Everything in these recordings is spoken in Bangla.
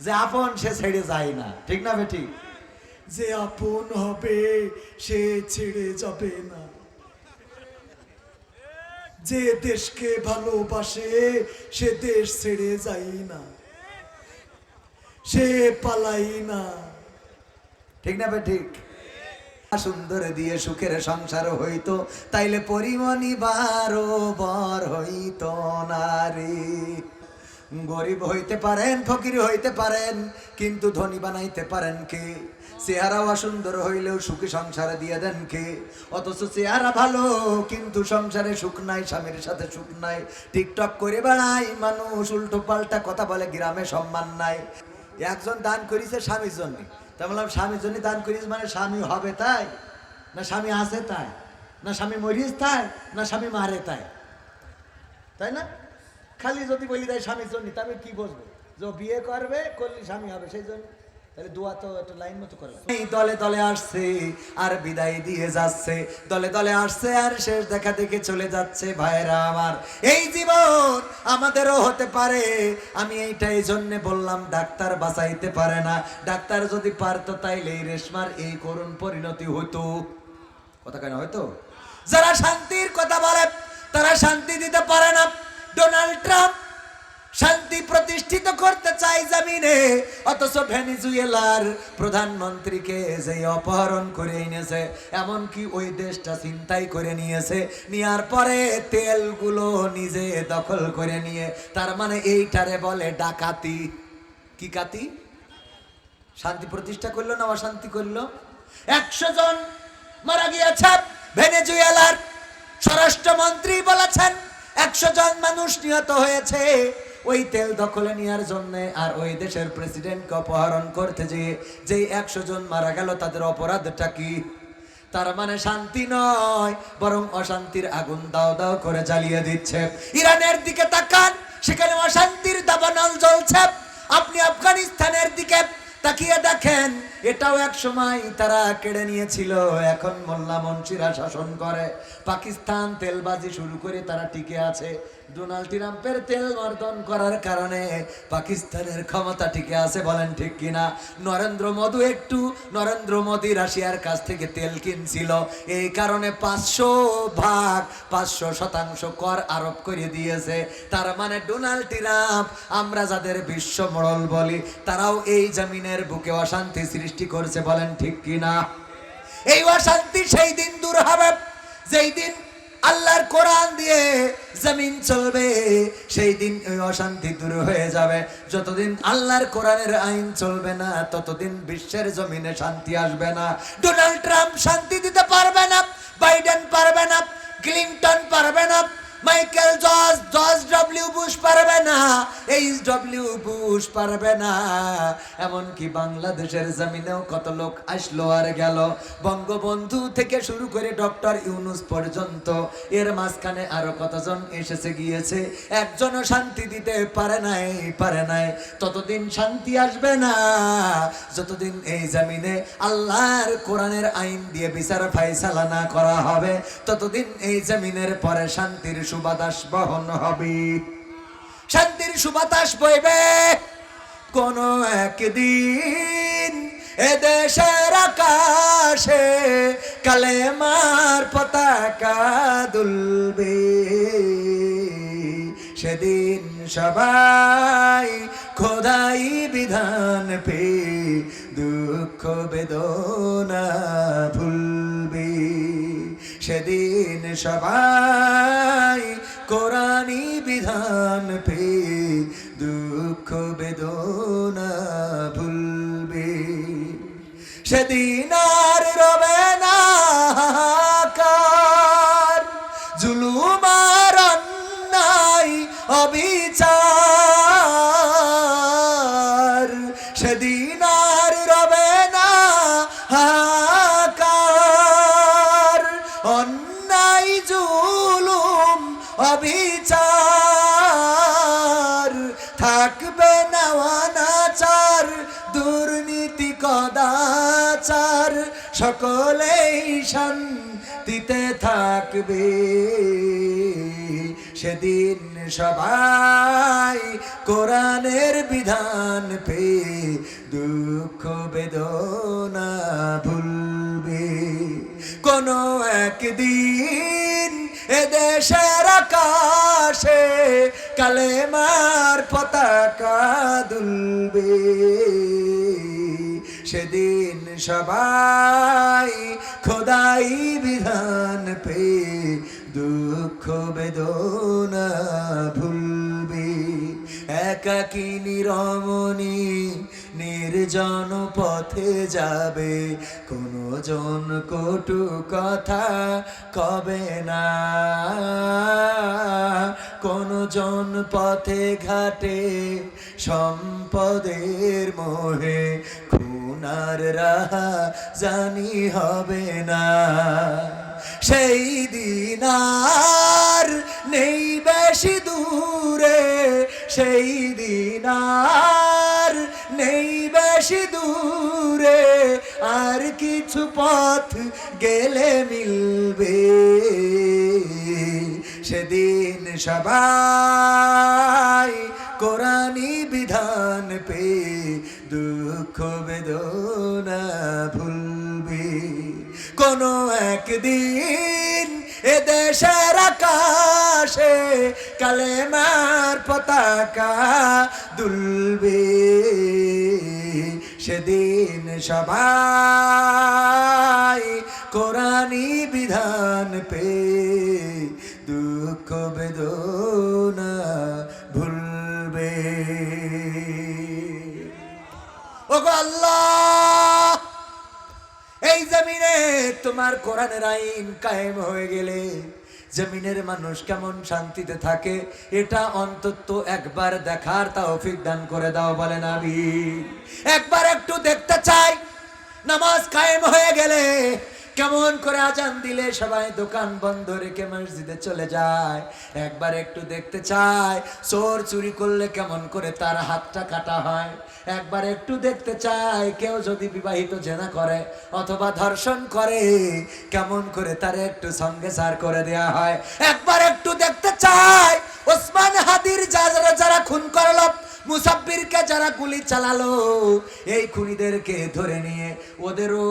যে আপন সে ছেড়ে যায় না, ঠিক না বেটি? যে আপন হবে সে ছেড়ে যাবে না, যে দেশকে ভালোবাসে সে দেশ ছেড়ে যায় না, সে পালাই না, ঠিক না বেঠিক? সুন্দর দিয়ে সুখের সংসার হইতো, তাইলে পরিমণি বারো বর হইতো না রে। গরিব হইতে পারেন, ফকির হইতে পারেন, কিন্তু ধনী বানাইতে পারেন কে? চেহারা অসুন্দর হইলেও সুখী সংসারে দিয়ে দেন কে? অথচ চেহারা ভালো কিন্তু সংসারে সুখ নাই, স্বামীর সাথে সুখ নাই, টিকটক করে বেড়ায় মানুষ, উল্টো পাল্টা কথা বলে, গ্রামে সম্মান নাই। একজন দান করিছে স্বামীর জন্য, তা বললাম স্বামীর জন্য দান করিস মানে স্বামী হবে তাই, না স্বামী আছে তাই, না স্বামী মরিস তাই, না স্বামী মারে তাই, তাই না? খালি যদি বলি তাই স্বামীর জন্য, তা আমি কি বসবো? যে বিয়ে করবে, করলে স্বামী হবে সেই জন্য, তাহলে দোয়া তো একটা লাইন মতো করে। এই দলে দলে আসছে আর বিদায় দিয়ে যাচ্ছে, দলে দলে আসছে আর শেষ দেখা দেখে চলে যাচ্ছে। ভাইরা আমার, এই জীবন আমাদেরও হতে পারে। আমি এইটা এই জন্য বললাম, ডাক্তার বাঁচাইতে পারে না, ডাক্তার যদি পারতো তাইলে এই রেশমার এই করুণ পরিণতি হতো। কথা কেন হয়তো? যারা শান্তির কথা বলে তারা শান্তি দিতে পারে না। ডোনাল্ড ট্রাম্প শান্তি প্রতিষ্ঠিত করতে চাই জমিনে, অথচ ভেনেজুয়েলার প্রধানমন্ত্রীকে যে অপহরণ করে এনেছে, এমনকি ওই দেশটা ছিনতাই করে নিয়েছে, নেওয়ার পরে তেলগুলো নিজে দখল করে নিয়ে, তার মানে এইটারে বলে ডাকাতি। কি কাতি? শান্তি প্রতিষ্ঠা করলো না অশান্তি করলো? 100 জন মারা গিয়েছে। ভেনেজুয়েলার স্বরাষ্ট্রমন্ত্রী বলেছেন 100 জন মানুষ নিহত হয়েছে ওই তেল দখলে নেওয়ার জন্য। আর ওই দেশের প্রেসিডেন্টকে অপহরণ করতে যে 100 জন মারা গেল, তাদের অপরাধটা কি? তার মানে শান্তি নয়, বরং অশান্তির আগুন দাও দাও করে জ্বালিয়ে দিচ্ছে। ইরানের দিকে তাকান, সেখানে অশান্তির দাবানল জ্বলছে। আপনি আফগানিস্তানের দিকে তাকিয়ে দেখেন, এটাও এক সময় তারা কেড়ে নিয়েছিল, এখন মোল্লা মন্ত্রীরা শাসন করে। পাকিস্তান তেলবাজি শুরু করে তারা টিকে আছে। ডোনাল্ড ট্রাম্পের তেল বর্ধন করার কারণে পাকিস্তানের ক্ষমতা টিকে আছে, বলেন ঠিক কিনা? নরেন্দ্র মোদী রাশিয়ার কাছ থেকে তেল কিনছিল, এই কারণে 500% কর আরোপ করে দিয়েছে। তার মানে ডোনাল্ড ট্রাম্প, আমরা যাদের বিশ্ব মোড়ল বলি, তারাও এই জমিনের বুকে অশান্তি সৃষ্টি করছে, বলেন ঠিক কিনা? এই অশান্তি সেই দিন দূর হবে যেই দিন আল্লাহর কোরআন দিয়ে জমিন চলবে, সেই দিন ওই অশান্তি দূর হয়ে যাবে। যতদিন আল্লাহর কোরআনের আইন চলবে না, ততদিন বিশ্বের জমিনে শান্তি আসবে না। ডোনাল্ড ট্রাম্প শান্তি দিতে পারবে না, বাইডেন পারবে না, ক্লিনটন পারবে না, মাইকেল জর্জ ডব্লিউ বুশ পারবে না, এইচ.ডব্লিউ বুশ পারবে না। এমনকি বাংলাদেশের জমিনেও কত লোক আসলো আর গেল, বঙ্গবন্ধু থেকে শুরু করে ডক্টর ইউনূস পর্যন্ত, এর মাঝখানে আরো কতজন এসেছে গিয়েছে, একজনও শান্তি দিতে পারে নাই। ততদিন শান্তি আসবে না যতদিন এই জমিনে আল্লাহর কোরআনের আইন দিয়ে বিচার ফায়সালা না করা হবে, ততদিন এই জমিনের পরে শান্তির সুবাতাস বহন হবে। শান্তির সুবাতাস বইবে কোন একদিন এদেশের আকাশে, কালেমার পতাকা দুলবে। সেদিন সবাই খোদাই বিধান পে দুঃখ বেদনা ভুলবে। সেদিন সবাই কোরআনি বিধান পে দুঃখ বেদনা ভুলবে। সেদিন আর রবে না হাহাকার, জুলুম আর অন্যায় অবিচার। সেদিন আর রবে না হাহাকার, অন্যায় জুলুম অবিচার। থাকবে না অনাচার, দুর্নীতি কদাচার, সকলেই শান্তিতে থাকবে। সেদিন সবাই কোরআনের বিধান পেয়ে দুঃখ বেদনা ভুলবে। কোনো একদিন এদেশের আকাশে কালেমার পতাকা দুলবে। সেদিন সবাই খোদাই বিধান পেয়ে দুঃখ বেদনা ভুলবে। একাকিনী রমণী নির্জন পথে যাবে, কোনো জন কটু কথা কবে না। কোনো জন পথে ঘাটে সম্পদের মোহে খুনার রাহা জানি হবে না। সেই দিন আর নেই বেশি দূরে, সেই দিন আর নেই বেশি দূরে, আর কিছু পথ গেলে মিলবে। সেদিন সবাই কোরআনি বিধান পেয়ে দুঃখ বেদনা ভুলবে। কোনো একদিন এদেশের আকাশে কালেমার পতাকা দুলবে। সেদিন সবাই কোরআনি বিধান পেয়ে দুঃখ বেদনা ভুলবে। ওগো আল্লাহ, এই জমিনে তোমার কোরআনের আইন কায়েম হয়ে গেলে জমিনের মানুষ কেমন শান্তিতে থাকে, এটা অন্তত একবার দেখার তৌফিক দান করে দাও, বলেন আমিন। একবার একটু দেখতে চাই নামাজ কায়েম হয়ে গেলে কেমন করে আজান দিলে সবাই দোকান বন্ধ রেখে মসজিদে চলে যায়। একবার একটু দেখতে চায় চোর চুরি করলে কেমন করে তার হাতটা কাটা হয়। একবার একটু দেখতে চায় কেউ যদি বিবাহিত জেনা করে অথবা ধর্ষণ করে কেমন করে তার একটু সঙ্গে সার করে দেয়া হয়। একবার একটু দেখতে চায় ওসমান হাদির যারা খুন করলো, মুসাব্বিরকে যারা গুলি চালালো, এই খুনিদেরকে ধরে নিয়ে ওদেরও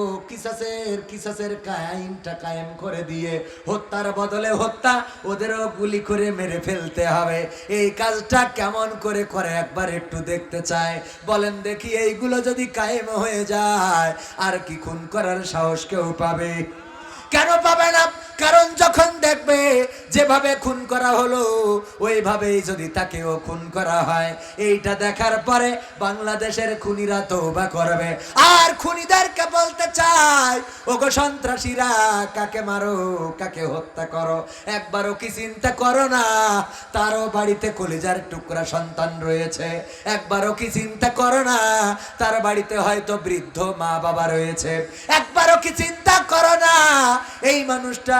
কিসাসের আইনটা কায়েম করে দিয়ে হত্যার বদলে হত্যা, ওদেরও গুলি করে মেরে ফেলতে হবে। এই কাজটা কেমন করে করে একবার একটু দেখতে চায়। বলেন দেখি এইগুলো যদি কায়েম হয়ে যায় আর কি খুন করার সাহস কেউ পাবে? কেন পাবে না? কারণ যখন দেখবে যেভাবে খুন করা হলো ওইভাবেই যদি তাকেও খুন করা হয়, এইটা দেখার পরে বাংলাদেশের খুনিরা তওবা করবে। আর খুনিদেরকে বলতে চায় ওগো সন্ত্রাসীরা, কাকে মারো কাকে হত্যা করো, একবারও কি চিন্তা করো না তারও বাড়িতে কলিজার টুকরা সন্তান রয়েছে? একবারও কি চিন্তা করো না তার বাড়িতে হয়তো বৃদ্ধ মা বাবা রয়েছে? একবারও কি চিন্তা করো না এই মানুষটা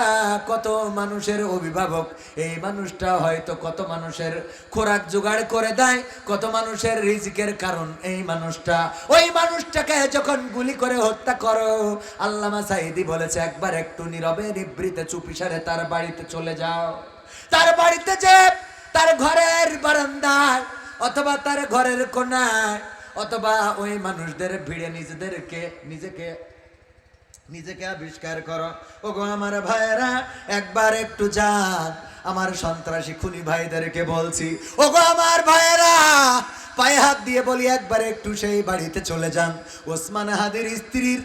কত মানুষের অভিভাবক, এই মানুষটা হয়তো কত মানুষের খোরাক জোগাড় করে দেয়, কত মানুষের রিজিকের কারণ এই মানুষটা। ওই মানুষটাকে যখন গুলি করে হত্যা করো, আল্লামা সাঈদী বলেছে একবার একটু নীরবে নিভৃতে চুপিসারে তার বাড়িতে চলে যাও। তার বাড়িতে যে তার ঘরের বারান্দায় অথবা তার ঘরের কোণায় অথবা ওই মানুষদের ভিড়ে নিজেকে আবিষ্কার করো। ওগো আমার ভাইয়েরা, একবার একটু যান। আমার সন্ত্রাসী খুনি ভাইদেরকে বলছি, ওগো আমার ভাইয়েরা, পায়ে হাত দিয়ে বলি একবার একটু সেই বাড়িতে চলে যান। ওসমান হাদির স্ত্রীর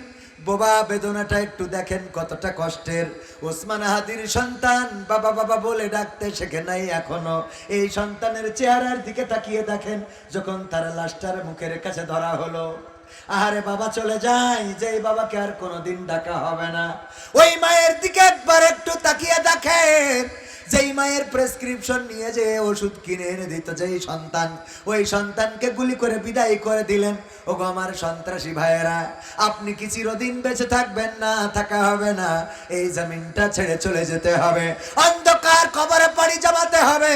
বোবা বেদনাটা একটু দেখেন কতটা কষ্টের। ওসমান হাদির সন্তান বাবা বাবা বলে ডাকতে শেখে নাই এখনো। এই সন্তানের চেহারার দিকে তাকিয়ে দেখেন যখন তার লাশটার মুখের কাছে ধরা হলো। আহারে বাবা চলে যায়, যেই বাবাকে আর কোনোদিন ডাকা হবে না। ওই মায়ের দিকে একবার একটু তাকিয়ে দেখেন, যেই মায়ের প্রেসক্রিপশন নিয়ে যে ওষুধ কিনে এনে দিত যেই সন্তান, ওই সন্তানকে গুলি করে বিদায় করে দিলেন। ওগো আমার সন্ত্রাসী ভাইয়েরা, আপনি কি চিরদিন বেঁচে থাকবেন? না, থাকা হবে না। এই জমিনটা ছেড়ে চলে যেতে হবে, অন্ধকার কবরে পাড়ি জমাতে হবে।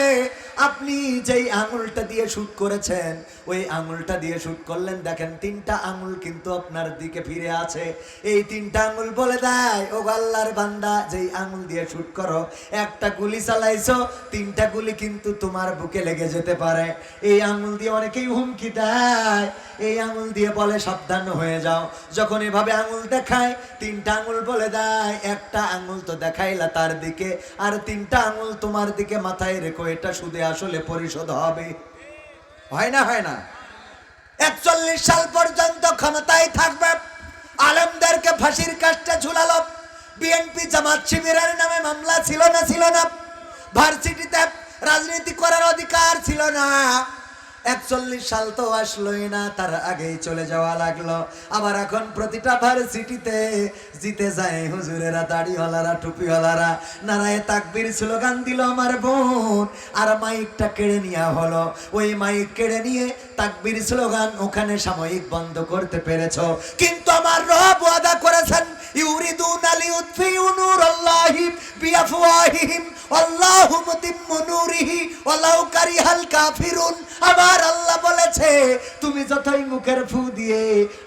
আপনি যেই আঙুলটা দিয়ে শুট করেছেন, ওই আঙুলটা দিয়ে শুট করলেন, দেখেন 3টা আঙুল কিন্তু আপনার দিকে ফিরে আছে। এই 3টা আঙুল বলে দেয়, ও আল্লাহর বান্দা, যেই আঙুল দিয়ে শুট করো, একটা গুলি চালাইছো, 3টা গুলি কিন্তু তোমার বুকে লেগে যেতে পারে। এই আঙুল দিয়ে অনেকেই হুমকি দেয়, এই আঙুল দিয়ে বলে সাবধান হয়ে যাও। যখন এভাবে আঙুল দেখায়, 3টা আঙুল বলে দেয়, একটা আঙুল তো দেখাইলা তার দিকে, আর 3টা আঙুল তোমার দিকে, মাথায় রেখো, এটা সুদে আসলে পরিশোধ হবে। হয় না? হয় না? 41 সাল পর্যন্ত ক্ষমতায় থাকবে, আলেমদেরকে ফাঁসির কাস্টে ঝুলালো। বিএনপি জামাত শিবিরের নামে মামলা ছিল না? ছিল না? ভার্সিটিতে রাজনীতি করার অধিকার ছিল না? 41 সাল তো আসলোই না, তার আগেই চলে যাওয়া লাগলো। আবার এখন প্রতিটা ভার্সিটিতে জিতে যায় হুজুরেরা, দাড়িওয়ালারা, টুপিওয়ালারা, নারায়ে তাকবীর স্লোগান দিল আমার বোন, আর মাইকটা কেড়ে নেওয়া হলো। ওই মাইক কেড়ে নিয়ে তাকবীর স্লোগান ওখানে সাময়িক বন্ধ করতে পেরেছো, কিন্তু আমার রব ওয়াদা করেছেন, ইউরিদুনা লিউতফিউ নূরাল্লাহি বিআফওয়াহিহিম আল্লাহু মুতিম্মু নূরিহি ওয়ালাউ কারিহাল কাফিরুন। আমার আল্লাহ বলেছে, তুমি যতই মুখের ফু দিয়ে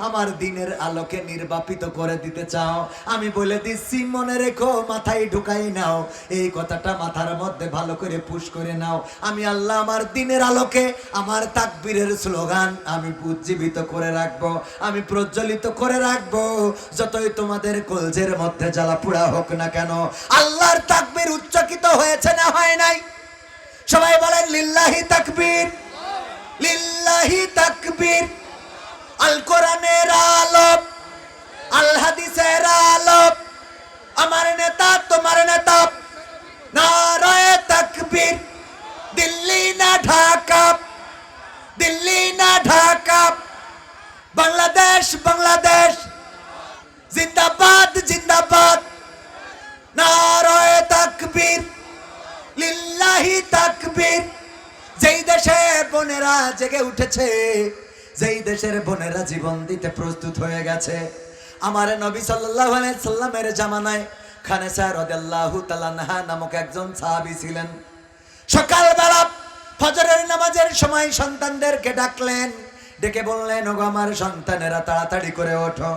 আমার দিনের আলোকে নির্বাপিত করে দিতে চাও, আমি বলে দিচ্ছি, মনে রেখো, মাথায় ঢুকাই নাও, এই কথাটা মাথার মধ্যে ভালো করে পুশ করে নাও। আমি আল্লাহ আমার দিনের আলোকে, আমার তাকবীরের স্লোগান আমি উজ্জীবিত করে রাখবো, আমি প্রজ্বলিত করে রাখবো, যতই তোমাদের কলজের মধ্যে জ্বালা পোড়া হোক না কেন। আল্লাহর তাকবীর উচ্চকিত হয়েছে না হয় নাই? সবাই বলেন লিল্লাহি তাকবীর, লিল্লাহি তাকবীর। আল কোরআনের আলো, আল হাদিসের আলো, আমার নেতা তোমার নেতা, নারায়ে তাকবীর। দিল্লি না ঢাকা, দিল্লি না ঢাকা, বাংলাদেশ বাংলাদেশ, জিন্দাবাদ জিন্দাবাদ, নারায়ে তাকবীর, লিল্লাহি তাকবীর। যেই দেশে বোনেরা জেগে উঠেছে, যেই দেশের বোনেরা জীবন দিতে প্রস্তুত হয়ে গেছে, আমার নবী সাল্লাল্লাহু আলাইহি সাল্লামের জামানায় খানেসা রাদিয়াল্লাহু তাআলা আনহা নামক একজন সাহাবী ছিলেন। সকালবেলা ফজরের নামাজের সময় সন্তানদেরকে ডাকলেন, ডেকে বললেন, ওগো আমার সন্তানেরা, তাড়াতাড়ি করে ওঠো,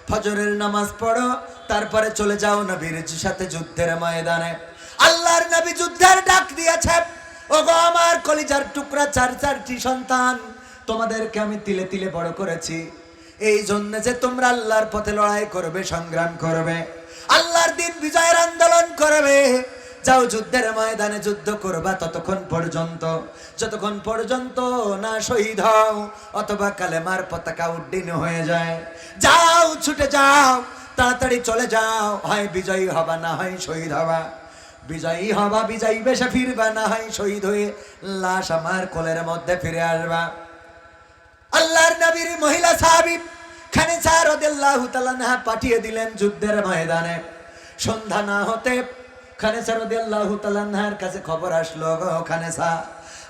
ফজরের নামাজ পড়ো, তারপরে চলে যাও নবীর সাথে যুদ্ধের ময়দানে। আল্লাহর নবী যুদ্ধের ডাক দিয়েছে। ওগো আমার কলিজার টুকরা 4টি সন্তান, তোমাদেরকে আমি তিলে তিলে বড় করেছি এই জন্য যে তোমরা আল্লাহর পথে লড়াই করবে, সংগ্রাম করবে, আল্লাহর দিন বিজয়ের আন্দোলন করবে। যাও যুদ্ধের ময়দানে যুদ্ধ করবা ততক্ষণ পর্যন্ত, যতক্ষণ পর্যন্ত না শহীদ হও অথবা কালেমার পতাকা উড্ডীন হয়ে যায়। যাও, ছুটে যাও, তাড়াতাড়ি চলে যাও, হয় বিজয়ী হবা না হয় শহীদ হবা। বিজয়ী হবা, বিজয়ী বেশে ফিরবা, না হয় শহীদ হয়ে লাশ আমার কোলের মধ্যে ফিরে আসবা। আল্লাহর নবীর মহিলা সাহাবী খানেসা রাদিয়াল্লাহু তাআলা আনহা পাঠিয়ে দিলেন যুদ্ধের ময়দানে। সন্ধ্যা না হতে খানেসা রাদিয়াল্লাহু তাআলা আনহার কাছে খবর আসলো, গো খানেসা,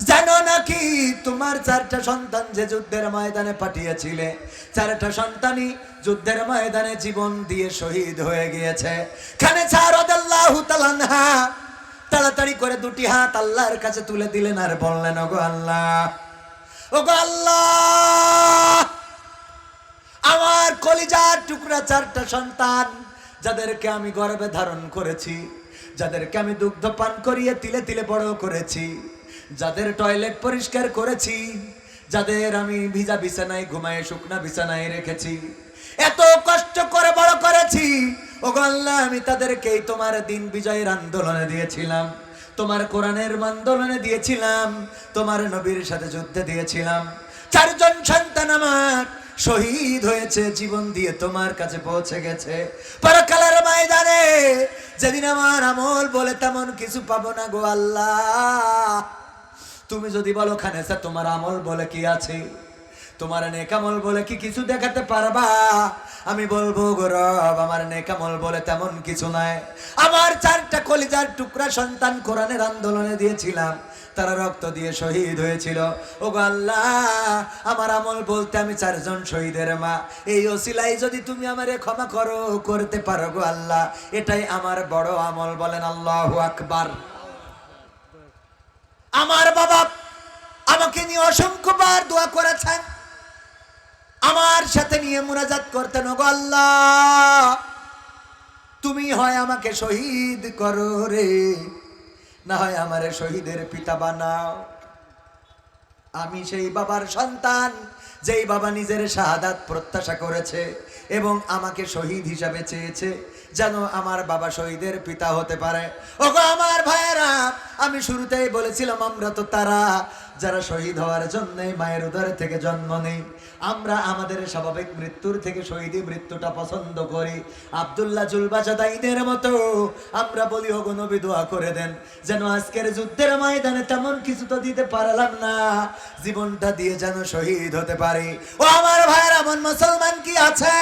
জানো নাকি তোমার 4টা সন্তান যে যুদ্ধের ময়দানে পাঠিয়েছিলে, 4টা সন্তানই যুদ্ধের ময়দানে জীবন দিয়ে শহীদ হয়ে গিয়েছে। খানেসা রাদিয়াল্লাহু তাআলা আনহা তাড়াতাড়ি করে 2টি হাত আল্লাহর কাছে তুলে দিলেন আর বললেন, ওগো আল্লাহ, ওগো আল্লাহ, আমার কলিজার টুকরা 4টা সন্তান, যাদেরকে আমি গর্ভে ধারণ করেছি, যাদেরকে আমি দুগ্ধ পান করিয়ে তিলে তিলে বড় করেছি, যাদের টয়লেট পরিষ্কার করেছি, যাদের আমি ভিজা বিছানায় ঘুমায় শুকনা বিছানায় রেখেছি, এত কষ্ট করে বড় করেছি, ওগো আল্লাহ, আমি তাদেরকেই তোমার দিন বিজয়ের আন্দোলনে দিয়েছিলাম, তোমার কোরআনের আন্দোলনে দিয়েছিলাম, তোমার নবীর সাথে যুদ্ধে দিয়েছিলাম। 4জন সন্তান আমার শহীদ হয়েছে, জীবন দিয়ে তোমার কাছে পৌঁছে গেছে। পরকালের ময়দানে যেদিন আমার আমল বলে তেমন কিছু পাবো না, গো আল্লাহ, তুমি যদি বলো খানেসা তোমার আমল বলে কি আছে, তোমার নেক আমল বলে কি কিছু দেখাতে পারবা, আমি বলবো, গো রব, আমার নেক আমল বলে তেমন কিছু নাই। আমার 4টা কলিজার টুকরা সন্তান কোরআনের আন্দোলনে দিয়েছিলাম, তারা রক্ত দিয়ে শহীদ হয়েছিল। ওগো আল্লাহ, আমার আমল বলতে আমি 4জন শহীদের মা, এই ওসিলাই যদি তুমি আমারে ক্ষমা করো, করতে পারো, গো আল্লাহ, এটাই আমার বড় আমল। বলেন আল্লাহু আকবার। আমার বাবা আমাকে নিয়ে অসংখ্যবার দোয়া করেছেন, আমার সাথে নিয়ে মুনাজাত করতেন, ওগো আল্লাহ তুমি হয় আমাকে শহীদ করো রে, না হয় আমারে শহীদের পিতা বানাও। আমি সেই বাবার সন্তান, যেই বাবা নিজের শাহাদাত প্রত্যাশা করেছে এবং আমাকে শহীদ হিসাবে চেয়েছে, যেন আমার বাবা শহীদের পিতা হতে পারে। ওগো আমার ভাইয়েরা, আমি শুরুতেই বলেছিলাম আমরা তো তারা যারা শহীদ হওয়ার জন্য মায়ের উদর থেকে জন্ম নেই। আমরা আমাদের স্বাভাবিক মৃত্যুর থেকে শহীদি মৃত্যুটা পছন্দ করি। আব্দুল্লাহ জুলবাজাদাইদের মতো আমরা বলি, ওগো নবী দোয়া করে দেন যেন আজকের যুদ্ধের ময়দানে তেমন কিছু তো দিতে পারলাম না, জীবনটা দিয়ে যেন শহীদ হতে পারি। ও আমার ভাইয়েরা, এমন মুসলমান কি আছে?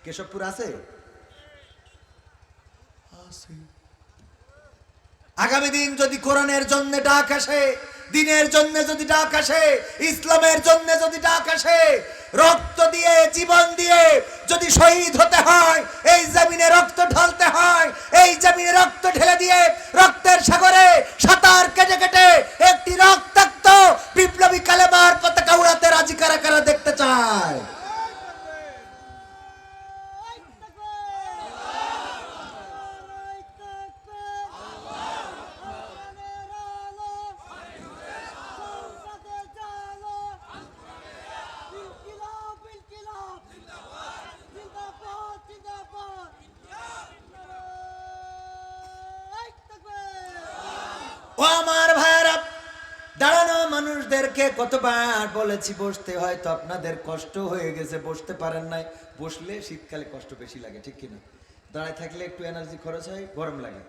কেশবপুর আছে? আগামী দিন যদি কোরআনের জন্য ডাক আসে, দিনের জন্য যদি ডাক আসে, ইসলামের জন্য যদি ডাক আসে, রক্ত দিয়ে জীবন দিয়ে যদি শহীদ হতে হয়, এই জমিনে রক্ত ঢালতে হয়, এই জমিনে রক্ত ঢেলে দিয়ে রক্তের সাগরে সাঁতার কেটে কেটে একটি রক্তাক্ত বিপ্লবী কালেমার পতাকা উড়াতে রাজি কারা কারা দেখতে চায়? ও আমার ভাইরা, দাঁড়ানো মানুষদেরকে কতবার বলেছি বসতে, হয়তো আপনাদের কষ্ট হয়ে গেছে, বসতে পারেন নাই। বসলে শীতকালে কষ্ট বেশি লাগে, ঠিক কিনা? দাঁড়ায় থাকলে একটু এনার্জি খরচ হয়, গরম লাগে।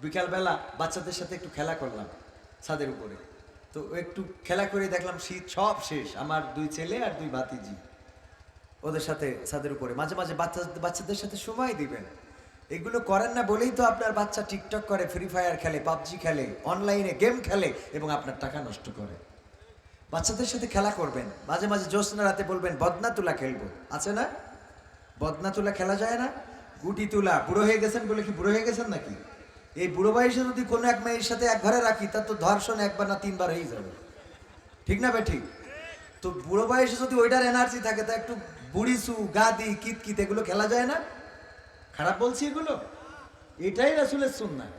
বিকালবেলা বাচ্চাদের সাথে একটু খেলা করলাম ছাদের উপরে, তো একটু খেলা করে দেখলাম শীত সব শেষ। আমার 2 ছেলে আর 2 ভাতিজি, ওদের সাথে ছাদের উপরে মাঝে মাঝে বাচ্চাদের সাথে সময় দিবেন। এগুলো করেন না বলেই তো আপনার বাচ্চা টিকটক করে, ফ্রি ফায়ার খেলে, পাবজি খেলে, অনলাইনে গেম খেলে এবং আপনার টাকা নষ্ট করে। বাচ্চাদের সাথে খেলা করবেন, মাঝে মাঝে জ্যোৎস্না রাতে বলবেন বদনা তুলা খেলবো, আছে না? বদনা তুলা খেলা যায় না? গুটি তুলা। বুড়ো হয়ে গেছেন বলে কি বুড়ো হয়ে গেছেন নাকি? এই বুড়ো বয়সে যদি কোনো এক মেয়ের সাথে এক ঘরে রাখি, তার তো ধর্ষণ 1 বার না 3 বার হয়ে যাবে, ঠিক না ভাই? ঠিক তো বুড়ো বয়সে যদি ওইটার এনার্জি থাকে, তা একটু বুড়িসু গাদি কিতকিত এগুলো খেলা যায় না? খারাপ বলছি এগুলো? এটাই রাসূলের সুন্নাহ।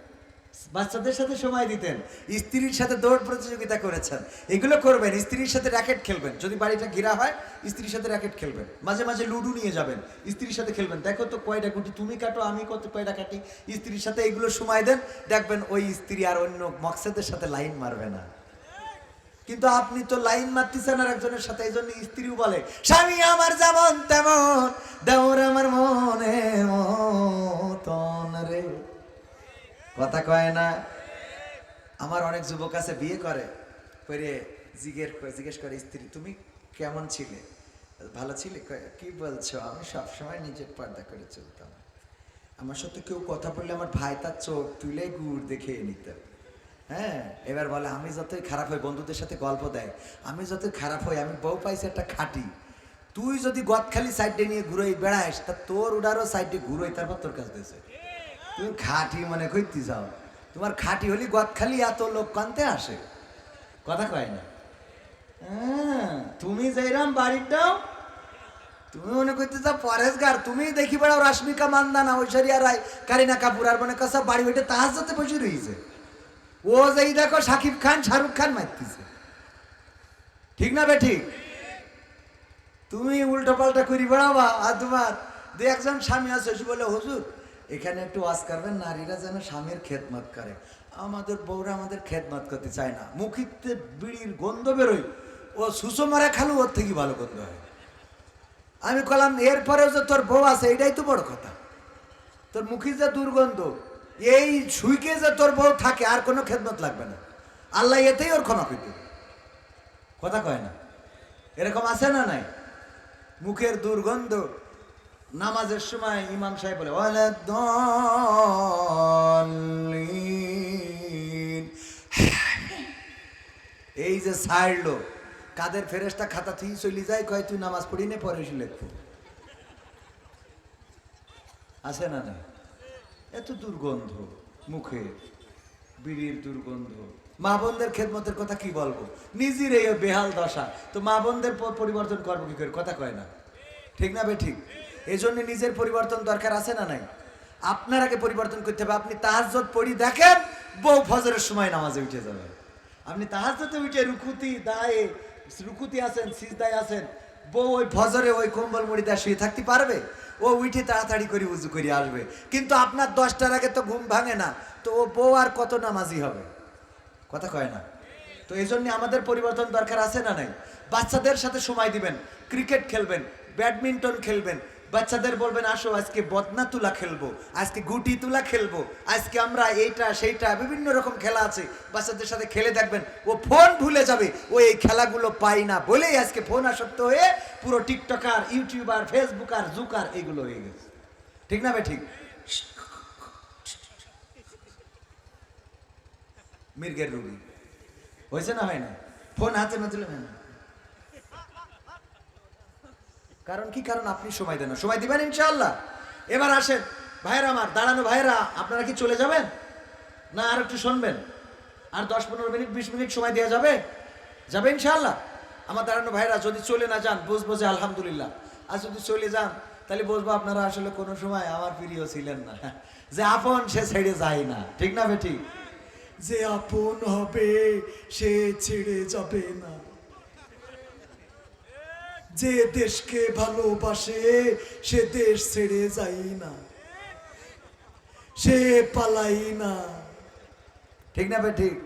বাচ্চাদের সাথে সময় দিতেন, স্ত্রীর সাথে দৌড় প্রতিযোগিতা করেছেন, এগুলো করবেন। স্ত্রীর সাথে র্যাকেট খেলবেন, যদি বাড়িটা ঘেরা হয় স্ত্রীর সাথে র্যাকেট খেলবেন। মাঝে মাঝে লুডু নিয়ে যাবেন, স্ত্রীর সাথে খেলবেন, দেখো তো কয়টা গুটি তুমি কাটো, আমি কয়টা কাটি। স্ত্রীর সাথে এগুলো সময় দেন, দেখবেন ওই স্ত্রী আর অন্য মকসেদের সাথে লাইন মারবে না। কিন্তু আপনি তো লাইন মারতেছেন আর একজনের সাথে, এই জন্য স্ত্রীও বলে স্বামী আমার যেমন তেমন, দেওর আমার মনে মতন রে, কথা কয় না? আমার অনেক যুবক আছে বিয়ে করে জিজ্ঞেস করে স্ত্রী, তুমি কেমন ছিলে, ভালো ছিলে? কি বলছো? আমি সবসময় নিজের পর্দা করে চলতাম, আমার সাথে কেউ কথা বললে আমার ভাই তার চোখ তুলে গুড় দেখে নিত। হ্যাঁ, এবার বলে আমি যতই খারাপ হই, বন্ধুদের সাথে গল্প দেয়, আমি যতই খারাপ হই, আমি বউ পাইছি একটা খাঁটি। তুই যদি গদখালি সাইডে নিয়ে ঘুরোই বেড়াইস, তা তোর উডারও সাইডে ঘুরোই, তারপর তোর কাছে দিয়েছে। তুমি খাঁটি মনে করতে যাও, তোমার খাঁটি হলি গদখালি এত লোক কানতে আসে, কথা কয় না? হ্যাঁ, তুমি যেরাম বাড়িটাও তুমি মনে করতে যাও পরেশগার, তুমি দেখি বেড়াও রাশ্মিকা মান্দানা, ঐশ্বরিয়া রায়, কারিনা কাপুর, আর মনে কথা বাড়ি ওইটা তাহাজ্জুদে বসে রয়েছে। ও যেই দেখো শাকিব খান শাহরুখ খান মারতেছে, ঠিক না বে ঠিক? তুমি উল্টো পাল্টা করি বেড়াবা, আর তোমার 2-1 স্বামী আছে, এসে বলে হুজুর এখানে একটু ওয়াজ করবেন, নারীরা যেন স্বামীর খেদমত করে। আমাদের বউরা আমাদের খেদমত করতে চায় না, মুখিতে বিড়ির গন্ধ বেরোয়, ও সুসো মারা খালু ওর থেকে ভালো গন্ধ হয়। আমি বললাম এরপরেও যে তোর বউ আছে এটাই তো বড় কথা, তোর মুখে যে দুর্গন্ধ, এই সুইকে যে তোর বউ থাকে আর কোনো খেদমত লাগবে না, আল্লাহ এতেই ওর ক্ষমা করতে, কথা কয় না? এরকম আছে না নাই? মুখের দুর্গন্ধ, নামাজের সময় ইমাম সাহেব বলে এই যে ছাড়লো, কাদের ফেরেশতা খাতা থেকে চলে যায়, কয় তুই নামাজ পড়ি নে, পরে এসে লিখবো। আছে না না? এত দুর্গন্ধ মুখে, বিড়ির দুর্গন্ধ। মা বোনদের খেদমতের কথা কি বলবো, নিজের এই বেহাল দশা, তো মা বোনদের পরিবর্তন করবো কি করে, কথা কয় না, ঠিক না বে ঠিক? এই জন্য নিজের পরিবর্তন দরকার আছে না নাই? আপনার আগে পরিবর্তন করতে হবে। আপনি তাহাজ্জুদ পড়ি দেখেন, বউ ফজরের সময় নামাজে উঠে যাবে। আপনি তাহাজ্জুদে উঠে রুকুতি আছেন, সিজদায় আছেন, বউ ওই ফজরে ওই কম্বল মুড়ি দিয়ে শুয়ে থাকতে পারবে? ও উঠে তাড়াতাড়ি করে উজু করে আসবে, কিন্তু আপনার 10টার আগে তো ঘুম ভাঙে না, তো ও বউ আর কত নামাজি হবে, কথা কয় না? তো এই জন্য আমাদের পরিবর্তন দরকার আছে না নাই? বাচ্চাদের সাথে সময় দিবেন, ক্রিকেট খেলবেন, ব্যাডমিন্টন খেলবেন, বাচ্চাদের বলবেন আসো আজকে বদনা তুলা খেলবো, আজকে গুটি তুলা খেলবো, আজকে আমরা এইটা সেইটা বিভিন্ন রকম খেলা আছে, বাচ্চাদের সাথে খেলে দেখবেন ও ফোন ভুলে যাবে, ও এই খেলাগুলো পাই না বলেই আজকে ফোন আসক্ত হয়ে পুরো টিকটকার, ইউটিউবার, ফেসবুকার, জুকার এইগুলো হয়ে গেছে, ঠিক না ভাই ঠিক? মির্গের রুগী হয়েছে না, হয় না? ফোন হাতে না তুলে না, কারণ কি? কারণ আপনি সময় দেন না, সময় দিবেন ইনশাআল্লাহ। এবার আসেন ভাইরা আমার, দাঁড়ানো ভাইরা, আপনারা কি চলে যাবেন না আর একটু শুনবেন? আর 10-15 মিনিট 20 মিনিট সময় দেওয়া যাবে? যাবে ইনশাআল্লাহ? আমার দাঁড়ানো ভাইরা যদি চলে না যান বুঝবো যে আলহামদুলিল্লাহ, আর যদি চলে যান তাহলে বুঝবো আপনারা আসলে কোনো সময় আমার প্রিয় ছিলেন না, যে আপন সে ছেড়ে যায় না, ঠিক না বেঠিক? যে আপন হবে সে ছেড়ে যাবে না, যে দেশকে ভালোবাসে সে দেশ ছেড়ে যায় না, সে পালাই না, ঠিক না বেঠিক?